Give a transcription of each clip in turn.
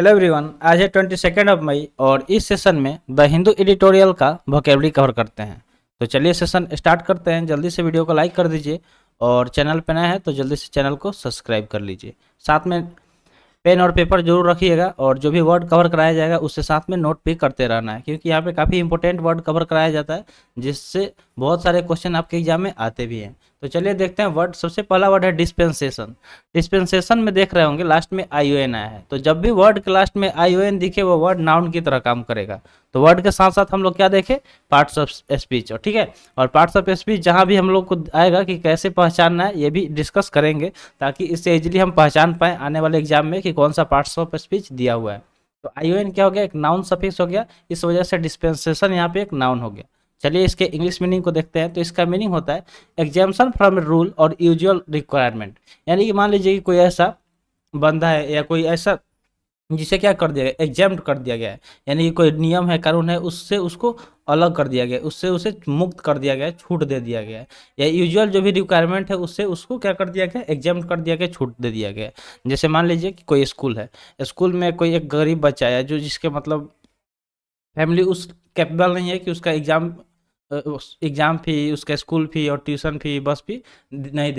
Hello everyone, आज है 22 मई और इस सेशन में द हिंदू एडिटोरियल का वोकेबलरी कवर करते हैं। तो चलिए सेशन स्टार्ट करते हैं। जल्दी से वीडियो को लाइक कर दीजिए और चैनल पे नया है तो जल्दी से चैनल को सब्सक्राइब कर लीजिए। साथ में पेन और पेपर जरूर रखिएगा और जो भी वर्ड कवर कराया जाएगा उससे साथ में नोट भी करते रहना है, क्योंकि यहाँ पे काफ़ी इंपॉर्टेंट वर्ड कवर कराया जाता है जिससे बहुत सारे क्वेश्चन आपके एग्जाम में आते भी हैं। तो चलिए देखते हैं वर्ड। सबसे पहला वर्ड है डिस्पेंसेशन। डिस्पेंसेशन में देख रहे होंगे लास्ट में आई ओ एन आया है, तो जब भी वर्ड के लास्ट में आई ओ एन दिखे वो वर्ड नाउन की तरह काम करेगा। तो वर्ड के साथ साथ हम लोग क्या देखें, पार्ट्स ऑफ स्पीच, और ठीक है। और पार्ट्स ऑफ स्पीच जहाँ भी हम लोग को आएगा कि कैसे पहचानना है ये भी डिस्कस करेंगे, ताकि इससे इजीली हम पहचान पाएँ आने वाले एग्जाम में कि कौन सा पार्ट्स ऑफ स्पीच दिया हुआ है। तो आई ओ एन क्या हो गया, एक नाउन सफिक्स हो गया, इस वजह से डिस्पेंसेशन यहाँ पे एक नाउन हो गया। चलिए इसके इंग्लिश मीनिंग को देखते हैं। तो इसका मीनिंग होता है एग्जाम्पशन फ्रॉम रूल और यूजुअल रिक्वायरमेंट। यानी कि मान लीजिए कि कोई ऐसा बंदा है या कोई ऐसा जिसे क्या कर दिया गया, एग्जाम्प्ट कर दिया गया है, यानी कि कोई नियम है, कानून है, उससे उसको अलग कर दिया गया, उससे उसे मुक्त कर दिया गया है, छूट दे दिया गया है। या यूजुअल जो भी रिक्वायरमेंट है उससे उसको क्या कर दिया गया, एग्जाम्प्ट कर दिया गया, छूट दे दिया गया है। जैसे मान लीजिए कि कोई स्कूल है, स्कूल में कोई एक गरीब बच्चा है जो जिसके मतलब फैमिली उस कैपेबल नहीं है कि उसका एग्ज़ाम फ़ी, उसका स्कूल फ़ी और ट्यूशन फ़ी, बस फ़ी नहीं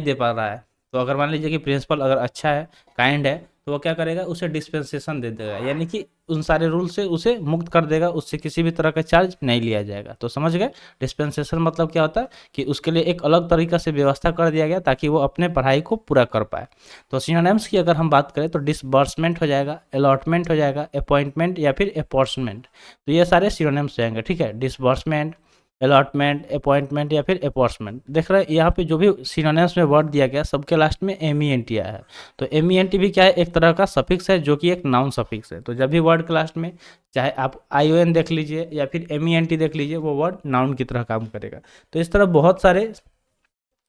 दे पा रहा है। तो अगर मान लीजिए कि प्रिंसिपल अगर अच्छा है, काइंड है, तो वो क्या करेगा, उसे डिस्पेंसेशन दे देगा, यानी कि उन सारे रूल से उसे मुक्त कर देगा, उससे किसी भी तरह का चार्ज नहीं लिया जाएगा। तो समझ गए डिस्पेंसेशन मतलब क्या होता है, कि उसके लिए एक अलग तरीका से व्यवस्था कर दिया गया ताकि वो अपने पढ़ाई को पूरा कर पाए। तो सिनोनिम्स की अगर हम बात करें तो डिसबर्समेंट हो जाएगा, अलॉटमेंट हो जाएगा, अपॉइंटमेंट या फिर अपॉर्चमेंट। तो ये सारे सिनोनिम्स जाएंगे, ठीक है। डिसबर्समेंट, अलॉटमेंट, अपॉइंटमेंट या फिर अपॉर्चमेंट। देख रहे हैं यहाँ पे जो भी सिनोनिम्स में वर्ड दिया गया सबके लास्ट में एम ई एन टी आया है। तो एम ई एन टी भी क्या है, एक तरह का सफिक्स है जो कि एक नाउन सफिक्स है। तो जब भी वर्ड के लास्ट में चाहे आप आई ओ एन देख लीजिए या फिर एम ई एन टी देख लीजिए, वो वर्ड नाउन की तरह काम करेगा। तो इस तरह बहुत सारे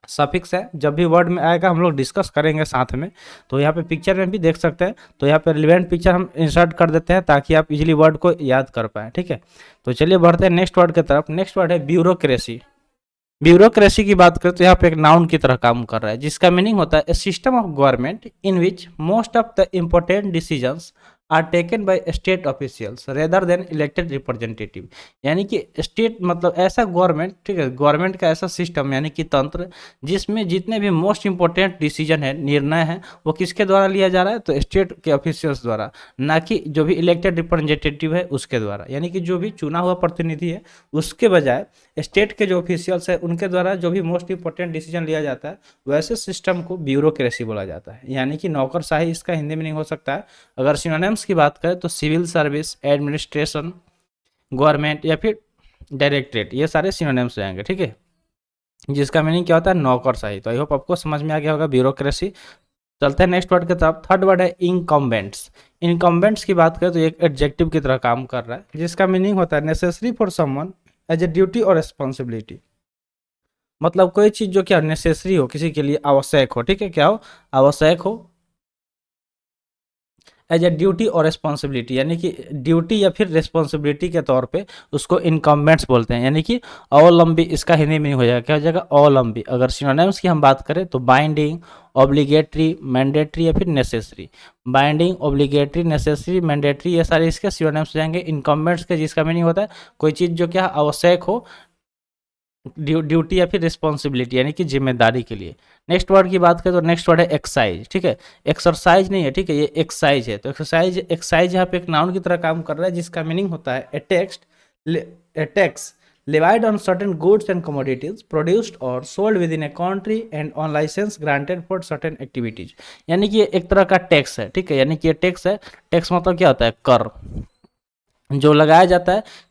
सफिक्स है, जब भी वर्ड में आएगा हम लोग डिस्कस करेंगे साथ में। तो यहाँ पे पिक्चर में भी देख सकते हैं, तो यहाँ पे रिलेवेंट पिक्चर हम इंसर्ट कर देते हैं ताकि आप इजीली वर्ड को याद कर पाएँ, ठीक है। तो चलिए बढ़ते हैं नेक्स्ट वर्ड की तरफ। नेक्स्ट वर्ड है ब्यूरोक्रेसी। ब्यूरोक्रेसी की बात करें तो यहाँ पे एक नाउन की तरह काम कर रहा है, जिसका मीनिंग होता है a system of government in which most of the important decisions are taken by state officials rather than elected representative. यानी कि स्टेट मतलब ऐसा गवर्नमेंट, ठीक है, गवर्नमेंट का ऐसा सिस्टम यानी कि तंत्र जिसमें जितने भी मोस्ट इंपॉर्टेंट डिसीजन है, निर्णय है, वो किसके द्वारा लिया जा रहा है, तो स्टेट के ऑफिशियल्स द्वारा, ना कि जो भी इलेक्टेड रिप्रेजेंटेटिव है उसके द्वारा। यानी कि जो भी चुना हुआ प्रतिनिधि है उसके बजाय स्टेट के जो ऑफिशियल्स है उनके द्वारा जो भी मोस्ट इंपॉर्टेंट डिसीजन लिया जाता है, वैसे सिस्टम को ब्यूरोक्रेसी बोला जाता है। यानी कि नौकरशाही इसका हिंदी मीनिंग हो सकता है। अगर सिनोनिम्स की बात करें तो सिविल सर्विस, एडमिनिस्ट्रेशन, गवर्नमेंट या फिर डायरेक्टरेट, ये सारे सिनोनिम्स आएंगे, ठीक है, जिसका मीनिंग क्या होता है, नौकरशाही। तो आई होप आपको समझ में आ गया होगा ब्यूरोक्रेसी। चलते हैं नेक्स्ट वर्ड की तरफ। थर्ड वर्ड है इनकम्बेंट्स। इनकम्बेंट्स की बात करें तो एक एडजेक्टिव की तरह काम कर रहा है, जिसका मीनिंग होता है necessary for someone as a duty और रिस्पॉन्सिबिलिटी। मतलब कोई चीज़ जो क्या नेसेसरी हो, किसी के लिए आवश्यक हो, ठीक है, क्या हो, आवश्यक हो, एज ए ड्यूटी और रिस्पॉन्सिबिलिटी, यानी कि ड्यूटी या फिर रिस्पॉन्सिबिलिटी के तौर पे उसको इनकम्बेंट्स बोलते हैं। यानी कि अवलंबी, इसका हिंदी में हो जाएगा, क्या हो जाएगा, अवलंबी। अगर सिनोनिम्स की हम बात करें तो बाइंडिंग, ऑब्लिगेटरी, मैंडेटरी या फिर necessary. Binding, obligatory, necessary, mandatory, ये सारे इसके सिनोनिम्स जाएंगे इनकम्बेंट्स के, जिसका मीनिंग होता है कोई चीज़ जो क्या आवश्यक हो, ड्यूटी या फिर रिस्पॉन्सिबिलिटी यानी कि जिम्मेदारी के लिए। नेक्स्ट वर्ड की बात करें तो नेक्स्ट वर्ड है एक्साइज, ठीक है, एक्सरसाइज नहीं है, ठीक है, ये एक्साइज है। तो एक्साइज यहाँ पे एक नाउन की तरह काम कर रहा है, जिसका मीनिंग होता है ए tax levied on certain goods and commodities produced or sold within a country and on license granted for certain activities। यानी कि ये एक तरह का टैक्स है, ठीक है, यानी कि ये टैक्स है। टैक्स मतलब क्या होता है, कर जो लगाया जाता है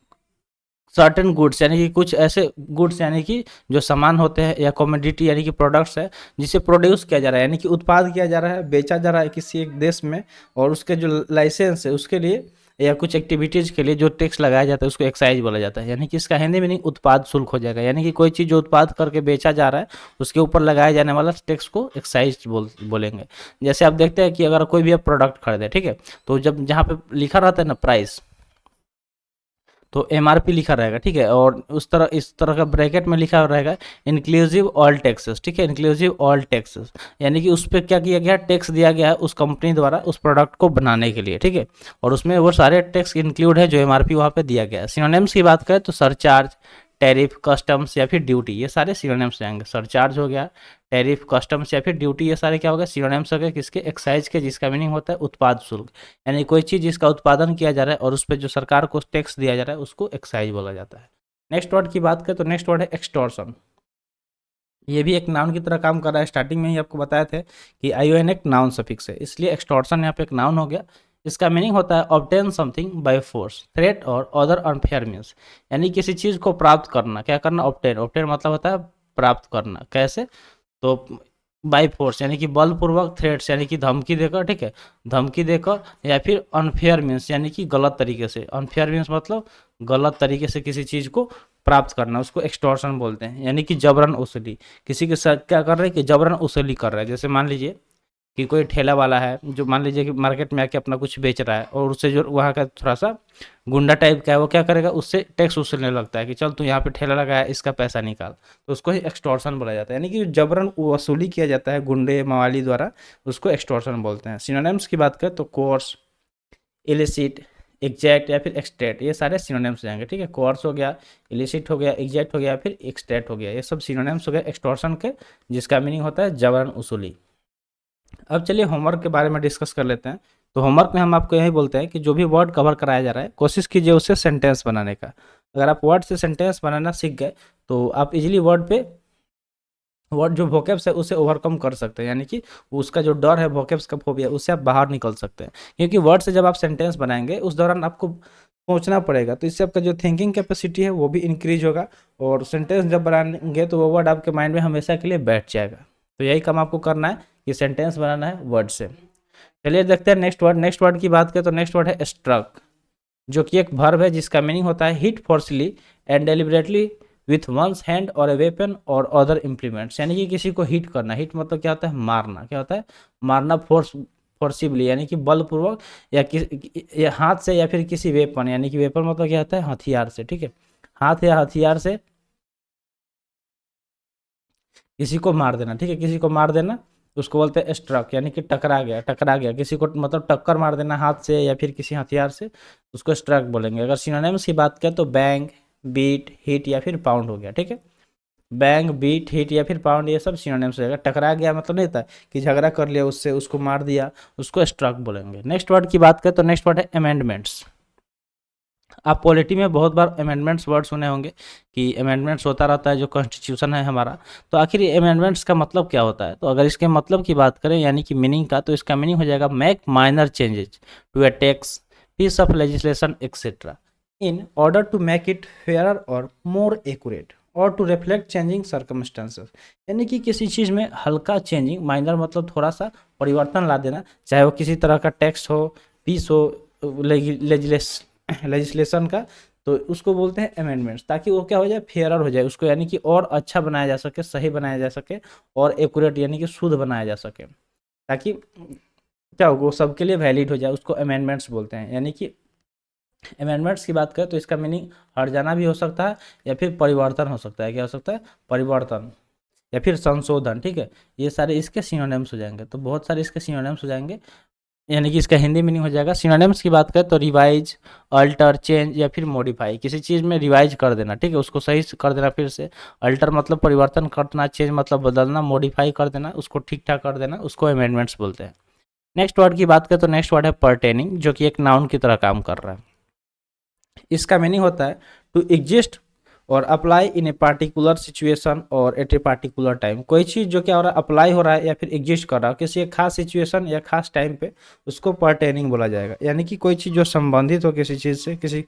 सर्टेन गुड्स, यानी कि कुछ ऐसे गुड्स यानी कि जो सामान होते हैं, या कमोडिटी यानी कि प्रोडक्ट्स है, जिसे प्रोड्यूस किया जा रहा है, यानी कि उत्पाद किया जा रहा है, बेचा जा रहा है किसी एक देश में, और उसके जो लाइसेंस है उसके लिए या कुछ एक्टिविटीज़ के लिए जो टैक्स लगाया जाता है उसको एक्साइज बोला जाता है। यानी कि इसका हिंदी मीनिंग उत्पाद शुल्क हो जाएगा। यानी कि कोई चीज़ जो उत्पाद करके बेचा जा रहा है उसके ऊपर लगाया जाने वाला टैक्स को एक्साइज बोलेंगे। जैसे आप देखते हैं कि अगर कोई भी आप प्रोडक्ट खरीदे, ठीक है, तो जब जहाँ पे लिखा रहता है ना प्राइस, तो एमआरपी लिखा रहेगा, ठीक है। और इस तरह का ब्रैकेट में लिखा रहेगा इंक्लूसिव ऑल टैक्सेस, ठीक है, इंक्लूसिव ऑल टैक्सेस, यानी कि उस पर क्या किया गया, टैक्स दिया गया है उस कंपनी द्वारा उस प्रोडक्ट को बनाने के लिए, ठीक है। और उसमें वो सारे टैक्स इंक्लूड है जो एमआरपी वहाँ पे दिया गया है। सिनोनिम्स की बात करें तो सरचार्ज, टैरिफ, कस्टम्स या फिर ड्यूटी, ये सारे सिनोनिम्स आएंगे। सरचार्ज हो गया, टैरिफ, कस्टम्स या फिर ड्यूटी, ये सारे क्या हो गए, सिनोनिम्स हो गए किसके, एक्साइज के, जिसका मीनिंग होता है उत्पाद शुल्क, यानी कोई चीज़ जिसका उत्पादन किया जा रहा है और उस पर जो सरकार को टैक्स दिया जा रहा है उसको एक्साइज बोला जाता है। नेक्स्ट वर्ड की बात करें तो नेक्स्ट वर्ड है एक्सटॉर्शन। ये भी एक नाउन की तरह काम कर रहा है। स्टार्टिंग में ही आपको बताए थे कि आईओएन एक नाउन सफिक्स है, इसलिए एक्सटॉर्शन यहाँ पे एक नाउन हो गया। इसका मीनिंग होता है obtain something by force, threat और अदर अनफेयर मीन्स, यानी किसी चीज़ को प्राप्त करना, क्या करना, ऑब्टेन, ऑब्टेन मतलब होता है प्राप्त करना, कैसे, तो बाय फोर्स यानी कि बलपूर्वक, थ्रेट्स यानी कि धमकी देकर, ठीक है, धमकी देकर, या फिर अनफेयर मीन्स यानी कि गलत तरीके से, अनफेयर मीन्स मतलब गलत तरीके से किसी चीज़ को प्राप्त करना, उसको एक्सटॉर्शन बोलते हैं, यानी कि जबरन वसूली। किसी के साथ क्या कर रहे हैं कि जबरन वसूली कर रहा है। जैसे मान लीजिए कि कोई ठेला वाला है जो मान लीजिए कि मार्केट में आके अपना कुछ बेच रहा है और उससे जो वहाँ का थोड़ा सा गुंडा टाइप का है, वो क्या करेगा, उससे टैक्स वसूलने लगता है कि चल तू यहाँ पे ठेला लगाया, इसका पैसा निकाल, तो उसको ही एक्सटॉर्शन बोला जाता है, यानी कि जबरन वसूली किया जाता है गुंडे मवाली द्वारा, उसको एक्सटॉर्शन बोलते हैं। सिनोनिम्स की बात करें तो कोर्स, इलिसिट, एग्जैक्ट या फिर एक्सट्रैक्ट, ये सारे सिनोनिम्स जाएंगे, ठीक है। कोर्स हो गया, इलिसिट हो गया, एग्जैक्ट हो गया, फिर एक्सट्रैक्ट हो गया, ये सब सिनोनिम्स हो गए एक्सटॉर्शन के, जिसका मीनिंग होता है जबरन वसूली। अब चलिए होमवर्क के बारे में डिस्कस कर लेते हैं। तो होमवर्क में हम आपको यही बोलते हैं कि जो भी वर्ड कवर कराया जा रहा है कोशिश कीजिए उससे सेंटेंस बनाने का। अगर आप वर्ड से सेंटेंस बनाना सीख गए तो आप इजीली वर्ड जो वोकेब्स है उसे ओवरकम कर सकते हैं, यानी कि उसका जो डर है वोकेब्स का फोबिया, उससे आप बाहर निकल सकते हैं। क्योंकि वर्ड से जब आप सेंटेंस बनाएंगे उस दौरान आपको सोचना पड़ेगा, तो इससे आपका जो थिंकिंग कैपेसिटी है वो भी इंक्रीज होगा, और सेंटेंस जब बनाएंगे तो वो वर्ड आपके माइंड में हमेशा के लिए बैठ जाएगा। तो यही काम आपको करना है कि सेंटेंस बनाना है वर्ड से। चलिए देखते हैं नेक्स्ट वर्ड। नेक्स्ट वर्ड की बात करें तो नेक्स्ट वर्ड है स्ट्रक, जो कि एक वर्ब है जिसका मीनिंग होता है hit forcefully and deliberately with one's hand और ए वेपन और अदर इम्प्लीमेंट्स, यानी कि किसी को हिट करना। हिट मतलब क्या होता है, मारना, क्या होता है, मारना, फोर्सिबली यानी कि बलपूर्वक, या हाथ से या फिर किसी वेपन, यानी कि वेपन मतलब क्या होता है, हथियार से, ठीक है, हाथ या हथियार से किसी को मार देना, ठीक है, किसी को मार देना उसको बोलते हैं स्ट्रक, यानी कि टकरा गया, टकरा गया, किसी को मतलब टक्कर मार देना हाथ से या फिर किसी हथियार से, उसको स्ट्रक बोलेंगे। अगर सिनोनिम्स की बात करें तो बैंग, बीट, हिट या फिर पाउंड हो गया, ठीक है। बैंग, बीट, हिट या फिर पाउंड, ये सब सिनोनिम्स हो जाएगा। टकरा गया मतलब नहीं था कि झगड़ा कर लिया उससे, उसको मार दिया, उसको स्ट्रक बोलेंगे। नेक्स्ट वर्ड की बात करें तो नेक्स्ट वर्ड है अमेंडमेंट्स। आप पॉलिटी में बहुत बार अमेंडमेंट्स वर्ड सुने होंगे कि अमेंडमेंट्स होता रहता है जो कॉन्स्टिट्यूशन है हमारा। तो आखिर ये अमेंडमेंट्स का मतलब क्या होता है, तो अगर इसके मतलब की बात करें यानी कि मीनिंग का, तो इसका मीनिंग हो जाएगा make minor changes to a text, piece of legislation etcetera in order to make it fair और मोर एक्यूरेट और टू रिफ्लेक्ट चेंजिंग सर्कमस्टेंसेस, यानी कि किसी चीज़ में हल्का चेंजिंग, माइनर मतलब थोड़ा सा परिवर्तन ला देना, चाहे वो किसी तरह का टेक्स्ट हो, पीस हो, लेजिस्लेशन का, तो उसको बोलते हैं अमेंडमेंट्स, ताकि वो क्या हो जाए, फेयरर हो जाए उसको, यानी कि और अच्छा बनाया जा सके, सही बनाया जा सके, और एक्यूरेट यानी कि शुद्ध बनाया जा सके, ताकि क्या हो वो सबके लिए वैलिड हो जाए, उसको अमेंडमेंट्स बोलते हैं। यानी कि अमेंडमेंट्स की बात करें तो इसका मीनिंग हट जाना भी हो सकता है या फिर परिवर्तन हो सकता है, क्या हो सकता है, परिवर्तन या फिर संशोधन, ठीक है। ये सारे इसके सिनोनिम्स हो जाएंगे, तो बहुत सारे इसके सिनोनिम्स हो जाएंगे, यानी कि इसका हिंदी मीनिंग हो जाएगा। सिनोनिम्स की बात करें तो रिवाइज, अल्टर, चेंज या फिर मॉडिफाई, किसी चीज़ में रिवाइज कर देना, ठीक है, उसको सही कर देना फिर से। अल्टर मतलब परिवर्तन करना, चेंज मतलब बदलना, मॉडिफाई कर देना, उसको ठीक ठाक कर देना, उसको अमेंडमेंट्स बोलते हैं। नेक्स्ट वर्ड की बात करें तो नेक्स्ट वर्ड है पर्टेनिंग, जो कि एक नाउन की तरह काम कर रहा है। इसका मीनिंग होता है टू एग्जिस्ट और apply in a particular situation और एट ए पार्टिकुलर टाइम, कोई चीज़ जो क्या हो रहा है, अप्लाई हो रहा है या फिर एग्जिस्ट कर रहा है किसी एक खास सिचुएशन या खास टाइम पे, उसको पर्टेनिंग बोला जाएगा। यानी कि कोई चीज़ जो संबंधित हो किसी चीज़ से, किसी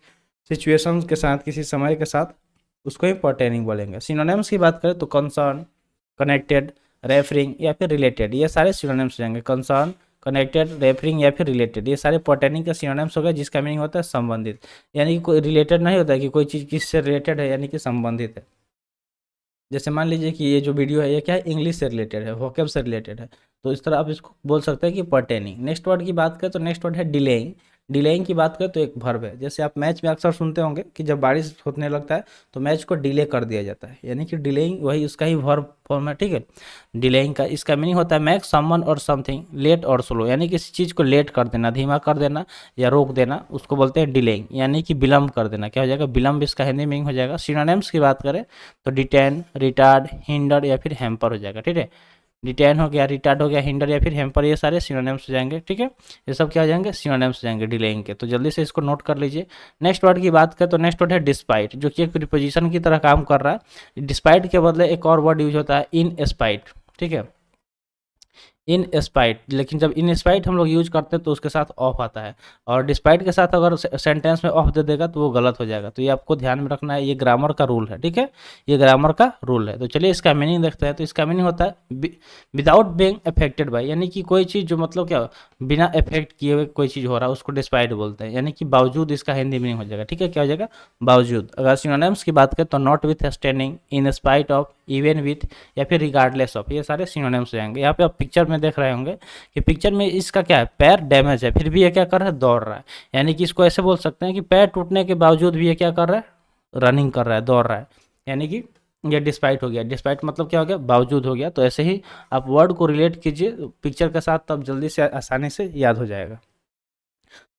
सिचुएशन के साथ, किसी समय के साथ, उसको ही पर्टेनिंग बोलेंगे। सिनोनिम्स की बात करें तो कंसर्न, कनेक्टेड, रेफरिंग या फिर रिलेटेड, ये सारे सिनोनिम्स हो जाएंगे। कंसर्न, कनेक्टेड, रेफरिंग या फिर रिलेटेड, ये सारे पर्टेनिंग के सिनोनिम्स हो गए, जिसका मीनिंग होता है संबंधित, यानी कि कोई रिलेटेड नहीं होता है कि कोई चीज़ किससे रिलेटेड है, यानी कि संबंधित है। जैसे मान लीजिए कि ये जो वीडियो है ये क्या है, इंग्लिश से रिलेटेड है, वोकेब से रिलेटेड है, तो इस तरह आप इसको बोल सकते हैं कि पर्टेनिंग। नेक्स्ट वर्ड की बात करें तो नेक्स्ट वर्ड है डिलेइंग। डिलेइंग की बात करें तो एक वर्ब है। जैसे आप मैच में अक्सर सुनते होंगे कि जब बारिश होने लगता है तो मैच को डिले कर दिया जाता है, यानी कि डिलेइंग वही उसका ही वर्ब फॉर्म है, ठीक है। डिलेइंग का इसका मीनिंग होता है मेक समवन और समथिंग लेट और स्लो, यानी किसी चीज़ को लेट कर देना, धीमा कर देना या रोक देना, उसको बोलते हैं डिलेइंग, यानी कि विलम्ब कर देना। क्या हो जाएगा? विलम्ब इसका हिंदी मीनिंग हो जाएगा। सिनोनिम्स की बात करें तो डिटेन, रिटार्ड, हिंडर या फिर हैम्पर हो जाएगा, ठीक है। डिटेन हो गया, रिटार्ड हो गया, हिंडर या फिर हैम्पर, ये सारे सिनोनिम्स हो जाएंगे, ठीक है। ये सब क्या हो जाएंगे? सिनोनिम्स हो जाएंगे डिलेइंग के। तो जल्दी से इसको नोट कर लीजिए। नेक्स्ट वर्ड की बात करें तो नेक्स्ट वर्ड है डिस्पाइट, जो कि एक प्रीपोजिशन की तरह काम कर रहा है। डिस्पाइट के बदले एक और वर्ड यूज होता है इन स्पाइट, ठीक है। इन स्पाइट, लेकिन जब इन स्पाइट हम लोग यूज करते हैं तो उसके साथ ऑफ आता है, और डिस्पाइट के साथ अगर सेंटेंस में ऑफ दे देगा तो वो गलत हो जाएगा। तो ये आपको ध्यान में रखना है, ये ग्रामर का रूल है, ठीक है। ये ग्रामर का रूल है। तो चलिए इसका मीनिंग देखते हैं। तो इसका मीनिंग होता है विदाउट बीइंग अफेक्टेड बाय, यानी कि कोई चीज़ जो मतलब क्या बिना इफेक्ट किए हुए कोई चीज़ हो रहा है उसको डिस्पाइट बोलते हैं, यानी कि बावजूद इसका हिंदी मीनिंग हो जाएगा, ठीक है। क्या हो जाएगा? बावजूद। अगर सिनोनिम्स की बात करें तो not with standing, in spite of, even with या फिर रिगार्डलेस ऑफ, ये सारे सिनोनिम्स हो जाएंगे। यहाँ पे आप पिक्चर में देख रहे होंगे कि पिक्चर में इसका क्या है? पैर डैमेज है, फिर भी ये क्या कर रहा है? दौड़ रहा है। यानी कि इसको ऐसे बोल सकते हैं कि पैर टूटने के बावजूद भी ये क्या कर रहा है? रनिंग कर रहा है, दौड़ रहा है। यानी कि ये डिस्पाइट हो गया। डिस्पाइट मतलब क्या हो गया? बावजूद हो गया। तो ऐसे ही आप वर्ड को रिलेट कीजिए पिक्चर के साथ, तब जल्दी से आसानी से याद हो जाएगा।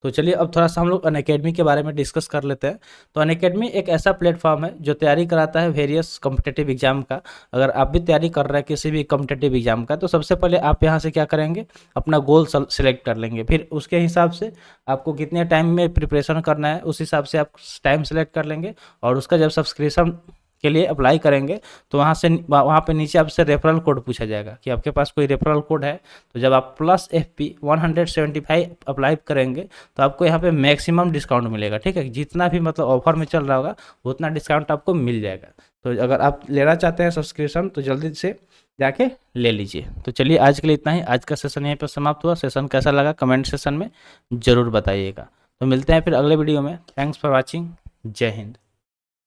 तो चलिए अब थोड़ा सा हम लोग अनअकैडमी के बारे में डिस्कस कर लेते हैं। तो अनअकैडमी एक ऐसा प्लेटफॉर्म है जो तैयारी कराता है वेरियस कॉम्पिटिटिव एग्जाम का। अगर आप भी तैयारी कर रहे हैं किसी भी कॉम्पिटिटिव एग्जाम का, तो सबसे पहले आप यहाँ से क्या करेंगे? अपना गोल सेलेक्ट कर लेंगे। फिर उसके हिसाब से आपको कितने टाइम में प्रिपरेशन करना है, उस हिसाब से आप टाइम सेलेक्ट कर लेंगे। और उसका जब सब्सक्रिप्शन के लिए अप्लाई करेंगे तो वहाँ पे नीचे आपसे रेफरल कोड पूछा जाएगा कि आपके पास कोई रेफरल कोड है। तो जब आप +FP 175 अप्लाई करेंगे तो आपको यहाँ पे मैक्सिमम डिस्काउंट मिलेगा, ठीक है। जितना भी मतलब ऑफर में चल रहा होगा उतना डिस्काउंट आपको मिल जाएगा। तो अगर आप लेना चाहते हैं सब्सक्रिप्शन तो जल्दी से जाके ले लीजिए। तो चलिए आज के लिए इतना ही। आज का सेशन यहीं पर समाप्त हुआ। सेशन कैसा लगा कमेंट सेशन में ज़रूर बताइएगा। तो मिलते हैं फिर अगले वीडियो में। Thanks for watching. जय हिंद।